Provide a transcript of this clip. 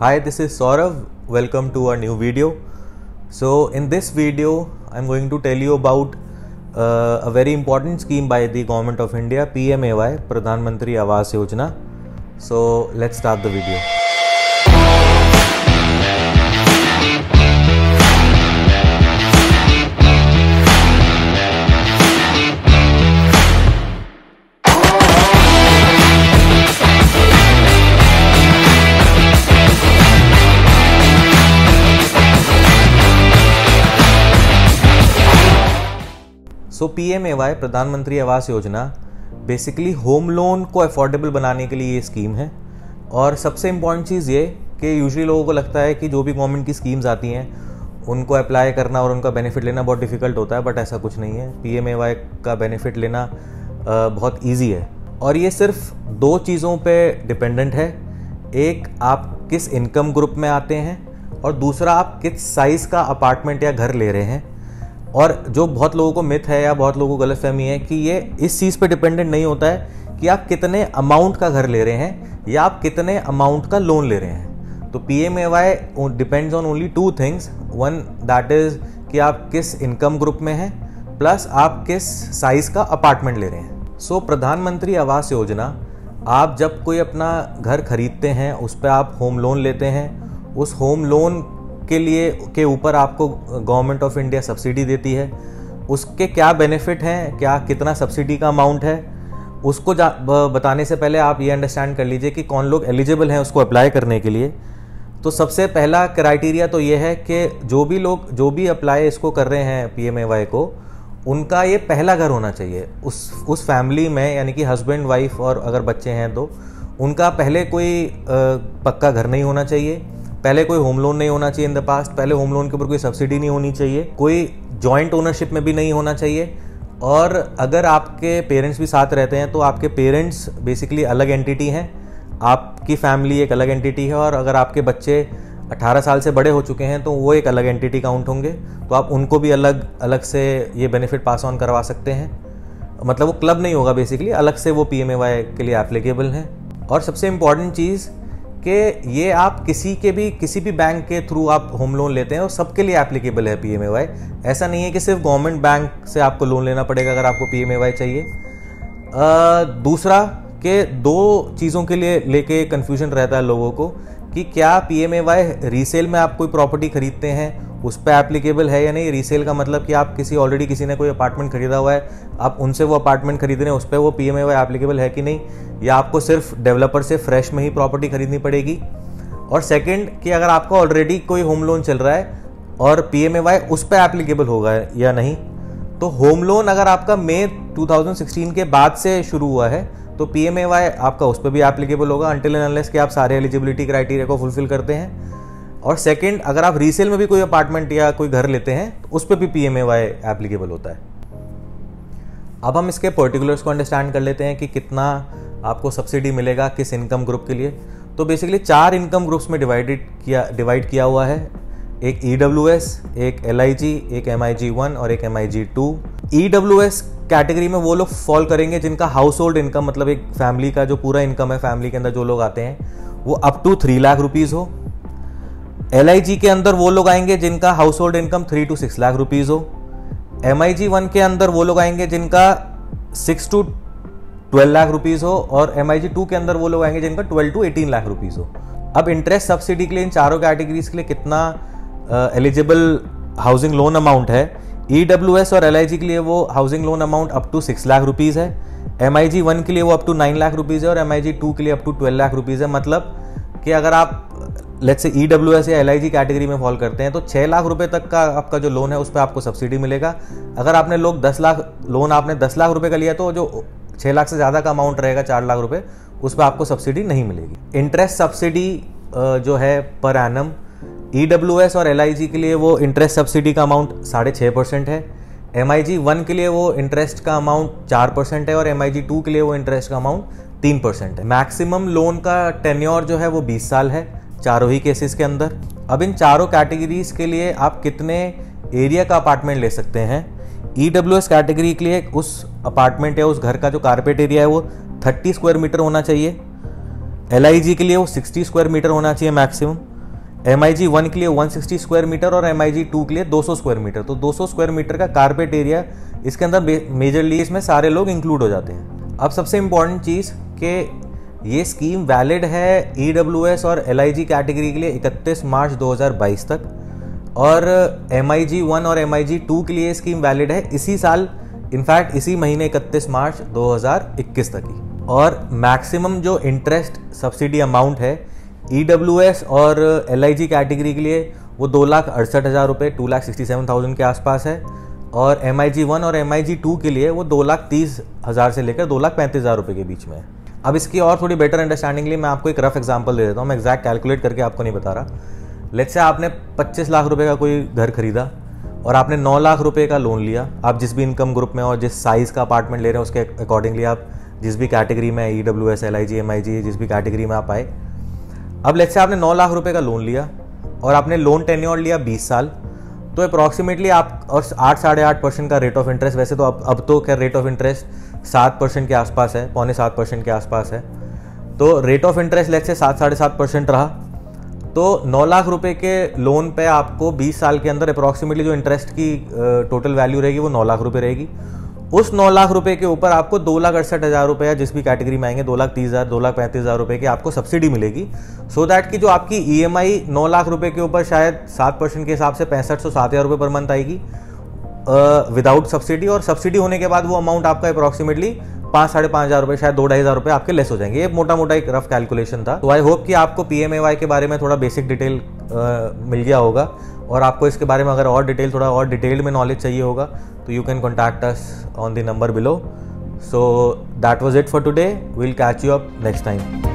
Hi, this is Saurav. Welcome to our new video. So in this video, I'm going to tell you about a very important scheme by the Government of India, PMAY, Pradhan Mantri Awas Yojana. So let's start the video. So PMAY प्रधानमंत्री Awas Yojana basically home loan को affordable बनाने के लिए ये scheme है। और सबसे important चीज़ ये कि यूजुअली लोगों को लगता है कि जो भी गवर्नमेंट की स्कीम्स आती हैं उनको अप्लाई करना और उनका बेनिफिट लेना बहुत डिफ़िकल्ट होता है, बट ऐसा कुछ नहीं है। PMAY का बेनिफिट लेना बहुत ईजी है और ये सिर्फ दो चीज़ों पे डिपेंडेंट है। एक, आप किस इनकम ग्रुप में आते हैं, और दूसरा, आप किस साइज़ का अपार्टमेंट या घर ले रहे हैं। और जो बहुत लोगों को मिथ है या बहुत लोगों को गलतफहमी है कि ये इस चीज़ पे डिपेंडेंट नहीं होता है कि आप कितने अमाउंट का घर ले रहे हैं या आप कितने अमाउंट का लोन ले रहे हैं। तो PMAY depends on only two things. One, that is कि आप किस इनकम ग्रुप में हैं, प्लस आप किस साइज़ का अपार्टमेंट ले रहे हैं। सो प्रधानमंत्री आवास योजना, आप जब कोई अपना घर खरीदते हैं उस पर आप होम लोन लेते हैं। उस होम लोन के लिए के ऊपर आपको गवर्नमेंट ऑफ इंडिया सब्सिडी देती है। उसके क्या बेनिफिट हैं, क्या कितना सब्सिडी का अमाउंट है, उसको बताने से पहले आप ये अंडरस्टैंड कर लीजिए कि कौन लोग एलिजिबल हैं उसको अप्लाई करने के लिए। तो सबसे पहला क्राइटेरिया तो ये है कि जो भी अप्लाई इसको कर रहे हैं PMAY को, उनका ये पहला घर होना चाहिए उस फैमिली में, यानी कि हस्बैंड वाइफ और अगर बच्चे हैं तो उनका पहले कोई पक्का घर नहीं होना चाहिए, पहले कोई होम लोन नहीं होना चाहिए इन द पास्ट, पहले होम लोन के ऊपर कोई सब्सिडी नहीं होनी चाहिए, कोई जॉइंट ओनरशिप में भी नहीं होना चाहिए। और अगर आपके पेरेंट्स भी साथ रहते हैं तो आपके पेरेंट्स बेसिकली अलग एंटिटी हैं, आपकी फैमिली एक अलग एंटिटी है। और अगर आपके बच्चे 18 साल से बड़े हो चुके हैं तो वो एक अलग एंटिटी काउंट होंगे, तो आप उनको भी अलग अलग से ये बेनिफिट पास ऑन करवा सकते हैं। मतलब वो क्लब नहीं होगा, बेसिकली अलग से वो PMAY के लिए एप्लीकेबल हैं। और सबसे इम्पॉर्टेंट चीज़ कि ये आप किसी भी बैंक के थ्रू आप होम लोन लेते हैं और सबके लिए एप्लीकेबल है PMAY। ऐसा नहीं है कि सिर्फ गवर्नमेंट बैंक से आपको लोन लेना पड़ेगा अगर आपको PMAY चाहिए। दूसरा, कि दो चीज़ों के लिए लेके कन्फ्यूजन रहता है लोगों को कि क्या PMAY रीसेल में आप कोई प्रॉपर्टी खरीदते हैं उस पर एप्लीकेबल है या नहीं। रीसेल का मतलब कि आप किसी ने कोई अपार्टमेंट खरीदा हुआ है, आप उनसे वो अपार्टमेंट खरीद रहे हैं, उस पर वो PMAY एप्लीकेबल है कि नहीं, या आपको सिर्फ डेवलपर से फ्रेश में ही प्रॉपर्टी खरीदनी पड़ेगी। और सेकंड, कि अगर आपका ऑलरेडी कोई होम लोन चल रहा है और PMAY उस पर एप्लीकेबल होगा या नहीं। तो होम लोन अगर आपका मई 2016 के बाद से शुरू हुआ है तो PMAY आपका उस पर भी एप्लीकेबल होगा, अनटिल एंड अनलेस कि आप सारे एलिजिबिलिटी क्राइटेरिया को फुलफिल करते हैं। और सेकंड, अगर आप रीसेल में भी कोई अपार्टमेंट या कोई घर लेते हैं तो उस पर भी PMAY एप्लीकेबल होता है। अब हम इसके पर्टिकुलर्स को अंडरस्टैंड कर लेते हैं कि कितना आपको सब्सिडी मिलेगा किस इनकम ग्रुप के लिए। तो बेसिकली 4 इनकम ग्रुप्स में डिवाइड किया हुआ है। एक EWS, एक LIG, एक MIG1 और एक MIG2। EWS कैटेगरी में वो लोग फॉल करेंगे जिनका हाउस होल्ड इनकम, मतलब एक फैमिली का जो पूरा इनकम है, फैमिली के अंदर जो लोग आते हैं वो अप टू 3 लाख रुपीज़ हो। LIG के अंदर वो लोग आएंगे जिनका house hold income 3 to 6 lakh rupees हो। MIG1 के अंदर वो लोग आएंगे जिनका 6 to 12 लाख रुपीज़ हो। और MIG2 के अंदर वो लोग आएंगे जिनका 12 to 18 लाख रुपीज़ हो। अब इंटरेस्ट सब्सिडी के लिए इन चारों कैटेगरीज के लिए कितना एलिजिबल हाउसिंग लोन अमाउंट है, EWS और LIG के लिए वो housing loan amount up to 6 lakh rupees है, MIG1 के लिए वो अप टू 9 लाख रुपीज़ है और MIG2 के लिए अप टू 12 लाख रुपीज़ है। मतलब कि अगर आप लेट्स से EWS या LIG कैटेगरी में फॉल करते हैं तो 6 लाख रुपए तक का आपका जो लोन है उस पर आपको सब्सिडी मिलेगा। अगर आपने 10 लाख रुपए का लिया तो जो 6 लाख से ज़्यादा का अमाउंट रहेगा 4 लाख रुपए, उस पर आपको सब्सिडी नहीं मिलेगी। इंटरेस्ट सब्सिडी जो है पर एनम, EWS और LIG के लिए वो इंटरेस्ट सब्सिडी का अमाउंट 6.5% है। MIG1 के लिए वो इंटरेस्ट का अमाउंट 4% है और MIG2 के लिए वो इंटरेस्ट का अमाउंट 3% है। मैक्सिमम लोन का टेन्योर जो है वो 20 साल है चारों ही केसेस के अंदर। अब इन चारों कैटेगरीज के लिए आप कितने एरिया का अपार्टमेंट ले सकते हैं। EWS कैटेगरी के लिए उस अपार्टमेंट या उस घर का जो कारपेट एरिया है वो 30 स्क्वायर मीटर होना चाहिए। LIG के लिए वो 60 स्क्वायर मीटर होना चाहिए मैक्सिमम। MIG 1 के लिए 160 स्क्वायर मीटर और MIG 2 के लिए 200 स्क्वायर मीटर। तो 200 स्क्वायर मीटर का कारपेट एरिया इसके अंदर मेजरली इसमें सारे लोग इंक्लूड हो जाते हैं। अब सबसे इम्पॉर्टेंट चीज़ कि ये स्कीम वैलिड है EWS और LIG कैटेगरी के लिए 31 मार्च 2022 तक, और MIG 1 और MIG 2 के लिए स्कीम वैलिड है इसी साल, इनफैक्ट इसी महीने 31 मार्च 2021 तक ही। और मैक्सिमम जो इंटरेस्ट सब्सिडी अमाउंट है EWS और LIG कैटेगरी के लिए वो 2,68,000 रुपये 2,67,000 के आसपास है, और MIG 1 और MIG 2 के लिए वो 2,30,000 से लेकर 2,35,000 रुपये के बीच में है। अब इसकी और थोड़ी बेटर अंडरस्टैंडिंग के लिए मैं आपको एक रफ एग्जांपल दे देता हूँ, मैं एग्जैक्ट कैलकुलेट करके आपको नहीं बता रहा। लेट्स से आपने 25 लाख रुपए का कोई घर खरीदा और आपने 9 लाख रुपए का लोन लिया। आप जिस भी इनकम ग्रुप में और जिस साइज़ का अपार्टमेंट ले रहे हैं उसके अकॉर्डिंगली आप जिस भी कैटेगरी में EWS LIG MIG जिस भी कैटेगरी में आप आए। अब लेट्स से आपने 9 लाख रुपए का लोन लिया और आपने लोन टेन्योर लिया 20 साल, तो अप्रॉक्सीमेटली आप और 8-8.5% का रेट ऑफ इंटरेस्ट, वैसे तो अब तो क्या रेट ऑफ इंटरेस्ट 7% के आसपास है, 6.25% के आसपास है। तो rate of interest let's say 7-7.5% रहा, तो 9 लाख रुपए के लोन पे आपको 20 साल के अंदर अप्रॉक्सीमेटली जो इंटरेस्ट की टोटल वैल्यू रहेगी वो 9 लाख रुपए रहेगी। उस 9 लाख रुपए के ऊपर आपको 2,68,000 रुपये या जिस भी कैटेगरी में आएंगे 2,30,000 2,35,000 रुपये की आपको सब्सिडी मिलेगी, सो दैट कि जो आपकी EMI 9 लाख रुपए के ऊपर शायद 7% के हिसाब से 65-7,000 रुपये पर मंथ आएगी विदाउट सब्सिडी, और सब्सिडी होने के बाद वो अमाउंट आपका अप्रॉक्सीमेटली 5-5,500 रुपये शायद 2,500 रुपये आपके लेस हो जाएंगे। ये मोटा मोटा एक रफ कैलकुलेशन था। तो आई होप कि आपको PMAY के बारे में थोड़ा बेसिक डिटेल मिल गया होगा, और आपको इसके बारे में अगर और डिटेल थोड़ा और डिटेल्ड में नॉलेज चाहिए होगा तो you can contact us on the number below. So that was it for today, will catch you up next time.